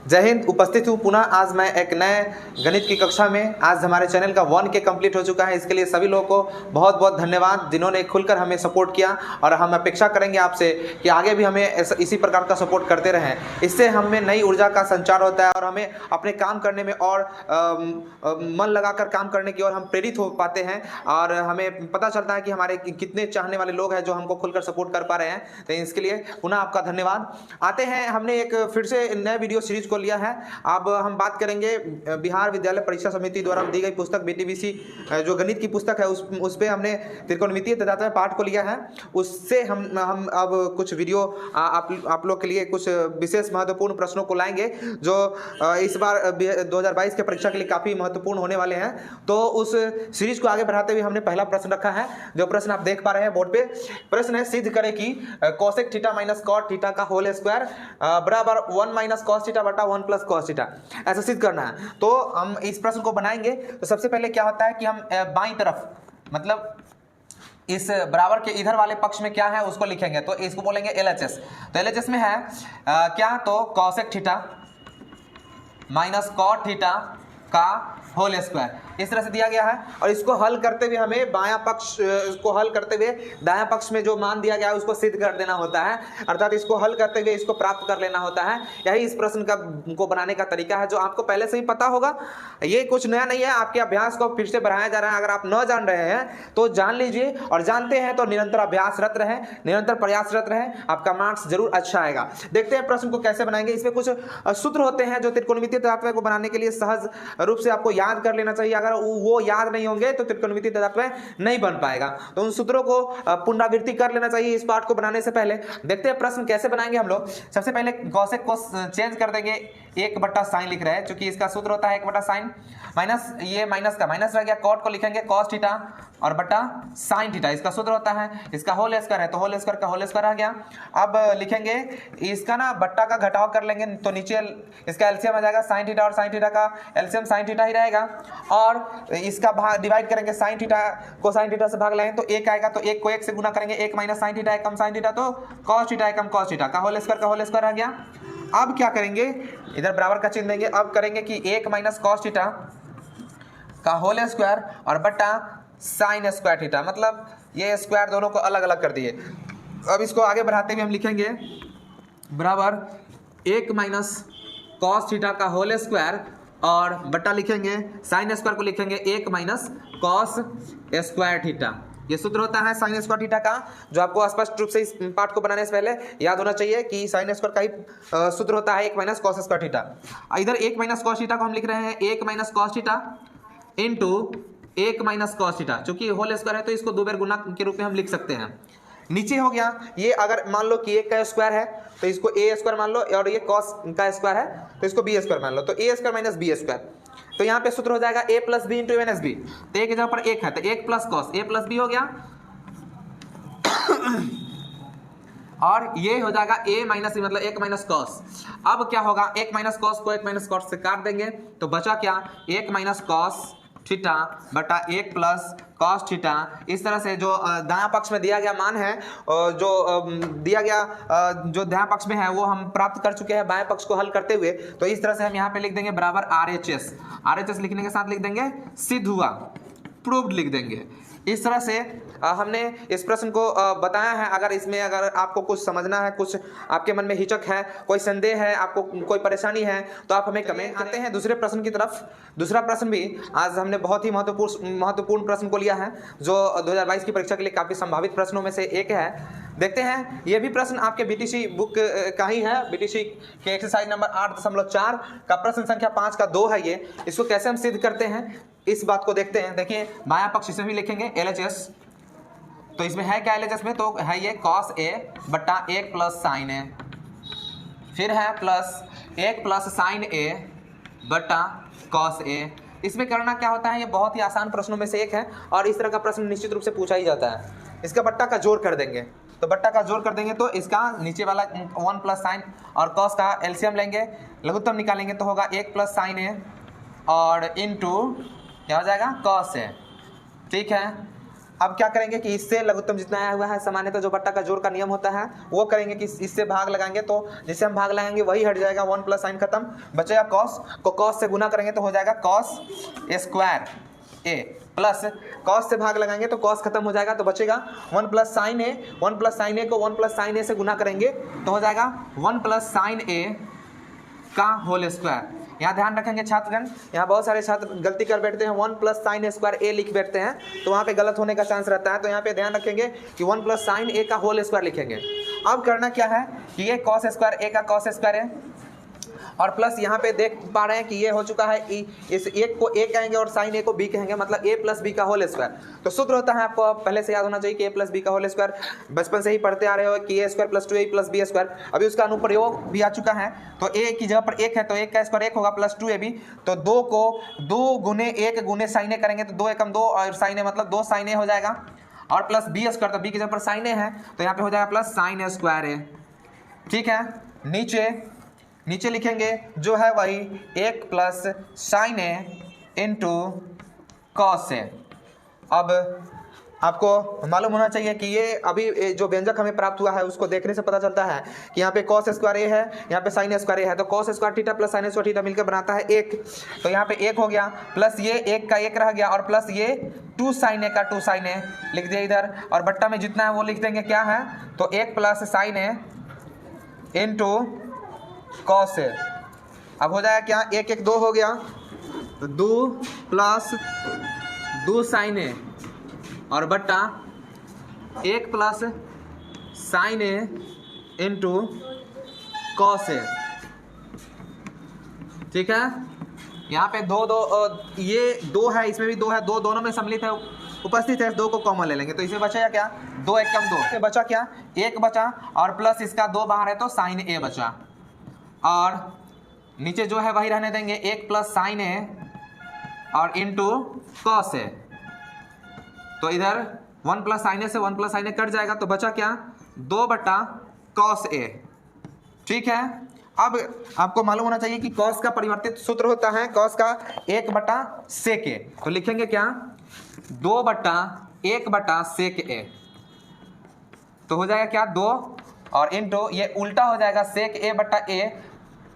जय हिंद। उपस्थित हूँ पुनः आज मैं एक नए गणित की कक्षा में। आज हमारे चैनल का 1K कंप्लीट हो चुका है। इसके लिए सभी लोगों को बहुत बहुत धन्यवाद जिन्होंने खुलकर हमें सपोर्ट किया, और हम अपेक्षा करेंगे आपसे कि आगे भी हमें इसी प्रकार का सपोर्ट करते रहें। इससे हमें नई ऊर्जा का संचार होता है और हमें अपने काम करने में और मन लगाकर काम करने की ओर हम प्रेरित हो पाते हैं, और हमें पता चलता है कि हमारे कितने चाहने वाले लोग हैं जो हमको खुलकर सपोर्ट कर पा रहे हैं। तो इसके लिए पुनः आपका धन्यवाद। आते हैं, हमने एक फिर से नए वीडियो सीरीज को लिया है। अब हम बात करेंगे बिहार विद्यालय परीक्षा समिति द्वारा दी गई पुस्तक BTBC जो गणित की पुस्तक है उस पे हमने त्रिकोणमितीय तथात्मक पाठ को लिया है। उससे हम अब कुछ वीडियो आप लोग के लिए कुछ विशेष महत्वपूर्ण प्रश्नों को लाएंगे जो इस बार 2022 के परीक्षा के लिए काफ़ी महत्वपूर्ण होने वाले हैं। तो उस सीरीज को आगे बढ़ाते हुए हमने पहला प्रश्न रखा है। जो प्रश्न आप देख पा रहे हैं बोर्ड पे, प्रश्न है सिद्ध करें कि cosec theta minus cot theta का होल स्क्वायर बराबर 1 माइनस कॉस थीटा बटा 1 प्लस कॉस थीटा, ऐसा सिद्ध करना है। तो हम इस प्रश्न को बनाएंगे। तो सबसे पहले क्या होता है कि हम बाईं तरफ, मतलब इस बराबर के इधर वाले पक्ष में क्या है उसको लिखेंगे। तो इसको बोलेंगे LHS। तो LHS में है क्या, तो cosec theta minus cot theta का होल स्क्वायर इस तरह से दिया गया है। और इसको हल करते हुए हमें बायां पक्ष को हल करते हुए दायां पक्ष में जो मान दिया गया है उसको सिद्ध कर देना होता है, अर्थात इसको हल करते हुए इसको प्राप्त कर लेना होता है। यही इस प्रश्न को बनाने का तरीका है जो आपको पहले से ही पता होगा। ये कुछ नया नहीं है, आपके अभ्यास को फिर से बढ़ाया जा रहा है। अगर आप न जान रहे हैं तो जान लीजिए, और जानते हैं तो निरंतर अभ्यासरत रहें, निरंतर प्रयासरत रहें, आपका मार्क्स जरूर अच्छा आएगा। देखते हैं प्रश्न को कैसे बनाएंगे। इसमें कुछ सूत्र होते हैं जो त्रिकोणमितीय तत्व को बनाने के लिए सहज रूप से आपको याद कर लेना चाहिए। अगर वो याद नहीं होंगे तो त्रिकोणमितीय तत्व नहीं बन पाएगा। तो उन सूत्रों को पुनरावृत्ति कर लेना चाहिए इस पाठ को बनाने से पहले। देखते हैं प्रश्न कैसे बनाएंगे हम लोग। सबसे पहले कोसेक को चेंज कर देंगे, 1/sin लिख रहे हैं क्योंकि इसका सूत्र होता है 1/sin माइनस, ये माइनस का माइनस रह गया, कॉट को लिखेंगे cos थीटा और बटा sin थीटा, इसका सूत्र होता है। इसका होल स्क्वायर है तो होल स्क्वायर का होल स्क्वायर आ गया। अब लिखेंगे इसका ना बट्टा का घटाव कर लेंगे तो नीचे इसका एलसीएम आ जाएगा, sin थीटा और sin थीटा का एलसीएम sin थीटा ही रहेगा। और इसका भाग डिवाइड करेंगे, sin थीटा को sin थीटा से भाग लेंगे तो 1 आएगा, तो 1 को 1 से गुना करेंगे, 1 माइनस sin थीटा 1 कम sin थीटा, तो cos थीटा 1 कम cos थीटा का होल स्क्वायर आ गया। अब क्या करेंगे, इधर बराबर का चिन्ह देंगे। अब करेंगे कि 1 माइनस cos थीटा का होल स्क्वायर और बटा साइन स्क्वायर थीटा, मतलब ये स्क्वायर दोनों को अलग अलग कर दिए। अब इसको आगे बढ़ाते हुए हम लिखेंगे बराबर 1 माइनस कॉस थीटा का होल स्क्वायर और बटा लिखेंगे साइन स्क्वायर को लिखेंगे 1 माइनस कॉस स्क्वायर थीटा। ये सूत्र होता है साइन स्क्वायर थीटा का, जो आपको स्पष्ट रूप से इस पाठ को बनाने से पहले याद होना चाहिए कि साइन स्क्वायर का ही सूत्र होता है 1 माइनस कॉस स्क्वायर थीटा। इधर 1 माइनस कॉस थीटा को हम लिख रहे हैं 1 minus cos theta into 1 minus cos theta, चूंकि होल स्क्वायर है तो इसको 2 बार गुना के रूप में हम लिख सकते हैं। नीचे हो गया ये, अगर मान लो कि 1 का स्क्वायर है तो इसको a स्क्वायर मान लो, और ये कॉस का स्क्वायर है तो इसको b स्क्वायर मान लो, तो a square minus b square. तो यहाँ पे सूत्र हो जाएगा a plus B into a minus B. तो एक जगह पर 1 है तो 1 plus cos a plus b हो गया, और ये हो जाएगा a माइनस b मतलब 1 माइनस कॉस। अब क्या होगा, 1 माइनस कॉस को 1 माइनस कॉस से काट देंगे तो बचा क्या, 1 माइनस कॉस थीटा बटा 1 प्लस कॉस थीटा। इस तरह से जो दायां पक्ष में दिया गया मान है, जो दिया गया जो दायां पक्ष में है वो हम प्राप्त कर चुके हैं बाएं पक्ष को हल करते हुए। तो इस तरह से हम यहाँ पे लिख देंगे बराबर RHS लिखने के साथ लिख देंगे सिद्ध हुआ, प्रूव्ड लिख देंगे। इस तरह से हमने इस प्रश्न को बताया है। अगर आपको कुछ समझना है, कुछ आपके मन में हिचक है, कोई संदेह है, आपको कोई परेशानी है तो आप हमें कमेंट करते हैं। दूसरे प्रश्न की तरफ, दूसरा प्रश्न भी आज हमने बहुत ही महत्वपूर्ण प्रश्न को लिया है जो 2022 की परीक्षा के लिए काफ़ी संभावित प्रश्नों में से एक है। देखते हैं, ये भी प्रश्न आपके BTC बुक का ही है। BTC के एक्सरसाइज नंबर 8.4 का प्रश्न संख्या 5 का 2 है ये। इसको कैसे हम सिद्ध करते हैं इस बात को देखते हैं। देखिए बायां पक्ष इसमें भी लिखेंगे LHS। तो इसमें है क्या LHS में, तो है ये cos a बटा 1 प्लस साइन a, फिर है प्लस 1 प्लस साइन a बटा cos a। इसमें करना क्या होता है, ये बहुत ही आसान प्रश्नों में से एक है और इस तरह का प्रश्न निश्चित रूप से पूछा ही जाता है। इसका बट्टा का जोड़ कर देंगे, तो बट्टा का जोड़ कर देंगे तो इसका नीचे वाला 1 प्लस साइन और कॉस का एलसीएम लेंगे, लघुत्तम निकालेंगे तो होगा 1 प्लस साइन a और इंटू क्या हो जाएगा cos a। ठीक है, अब क्या करेंगे कि इससे लघुत्तम जितना आया हुआ है सामान्यतः जो बट्टा का जोड़ का नियम होता है वो करेंगे कि इससे भाग लगाएंगे, तो जिससे हम भाग लगाएंगे वही हट जाएगा, 1 प्लस साइन खत्म, बचेगा कॉस को कॉस से गुना करेंगे तो हो जाएगा कॉस स्क्वायर ए, प्लस कॉस से भाग लगाएंगे तो कॉस खत्म हो जाएगा तो बचेगा 1 प्लस साइन ए, 1 प्लस साइन ए को 1 प्लस साइन ए से गुना करेंगे तो हो जाएगा 1 प्लस साइन ए का होल स्क्वायर। यहाँ ध्यान रखेंगे छात्रगण, यहाँ बहुत सारे छात्र गलती कर बैठते हैं, 1 प्लस साइन स्क्वायर ए लिख बैठते हैं तो वहाँ पे गलत होने का चांस रहता है, तो यहाँ पे ध्यान रखेंगे कि 1 प्लस साइन ए का होल स्क्वायर लिखेंगे। अब करना क्या है कि ये कॉस स्क्वायर ए का कॉस स्क्वायर है और प्लस यहाँ पे देख पा रहे हैं कि ये हो चुका है, इस एक को ए कहेंगे और साइन ए को बी कहेंगे, मतलब ए प्लस बी का होल स्क्वायर। तो सूत्र होता है आपको पहले से याद होना चाहिए कि ए प्लस बी का होल स्क्वायर, बचपन से ही पढ़ते आ रहे हो कि A square plus 2a plus B square. अभी उसका अनुप्रयोग भी आ चुका है, तो ए की जगह पर 1 है तो 1 का स्क्वायर 1 होगा प्लस 2ab, तो 2 को 2 गुने 1 गुने साइन ए करेंगे तो 2 एकम 2 और साइन ए मतलब 2 साइन ए हो जाएगा, और प्लस बी स्क्वायर तो बी की जगह पर साइन ए है तो यहाँ पे हो जाएगा प्लस साइन स्क्वायर ए। ठीक है, नीचे लिखेंगे जो है वही 1 plus sign A into cos A. अब आपको मालूम होना चाहिए कि ये अभी जो व्यंजक हमें प्राप्त हुआ है उसको देखने से पता चलता है कि यहाँ पे कॉस स्क्वायर ए है, यहाँ पे साइन स्क्वायर ए है, तो cos square theta plus sine square theta मिलकर बनाता है 1, तो यहाँ पे 1 हो गया, प्लस ये 1 का 1 रह गया और प्लस ये 2 साइन ए का 2 साइन ए लिख दिया इधर, और बट्टा में जितना है वो लिख देंगे क्या है, तो 1 plus sign A into cos A. अब हो जाएगा क्या, 1 1 2 हो गया, तो 2 प्लस 2 साइन ए और बट्टा 1 plus sign A into cos A. ठीक है, यहाँ पे 2 2 ये 2 है, इसमें भी 2 है, 2 दोनों में सम्मिलित है उपस्थित है, 2 को कॉमन ले लेंगे तो इसे बचेगा क्या, 2 एकम 2 से बचा क्या 1 बचा, और प्लस इसका 2 बाहर है तो साइन ए बचा, और नीचे जो है वही रहने देंगे 1 प्लस साइन ए और इंटू कॉस ए, तो इधर 1 प्लस साइन ए से 1 प्लस साइन ए कट जाएगा तो बचा क्या 2 बटा कॉस ए। ठीक है, अब आपको मालूम होना चाहिए कि कॉस का परिवर्तित सूत्र होता है कॉस का 1 बटा सेक ए, तो लिखेंगे क्या 2 बटा 1 बटा सेक ए, तो हो जाएगा क्या 2 और इंटू ये उल्टा हो जाएगा सेक ए बटा ए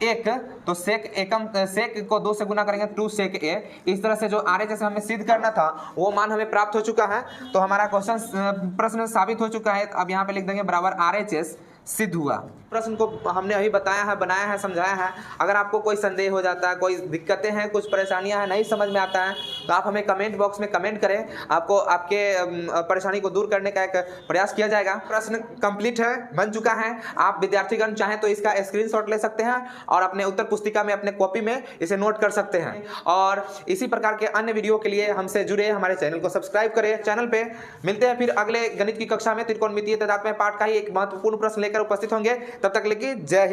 1, तो सेक एकम सेक को 2 से गुना करेंगे 2 सेक ए। इस तरह से जो RHS हमें सिद्ध करना था वो मान हमें प्राप्त हो चुका है, तो हमारा क्वेश्चन प्रश्न साबित हो चुका है। अब यहाँ पे लिख देंगे बराबर RHS सिद्ध हुआ। प्रश्न को हमने अभी बताया है, बनाया है, समझाया है। अगर आपको कोई संदेह हो जाता है, कोई दिक्कतें हैं, कुछ परेशानियां हैं, नहीं समझ में आता है, तो आप हमें कमेंट बॉक्स में कमेंट करें, आपको आपके परेशानी को दूर करने का एक प्रयास किया जाएगा। प्रश्न कंप्लीट है, बन चुका है। आप विद्यार्थीगण चाहें तो इसका स्क्रीनशॉट ले सकते हैं और अपने उत्तर पुस्तिका में अपने कॉपी में इसे नोट कर सकते हैं। और इसी प्रकार के अन्य वीडियो के लिए हमसे जुड़े, हमारे चैनल को सब्सक्राइब करें। चैनल पे मिलते हैं फिर अगले गणित की कक्षा में त्रिकोणमितीय तादात्म्य पाठ का ही एक महत्वपूर्ण प्रश्न लेकर उपस्थित होंगे। तब तक के लिए जय हिंद।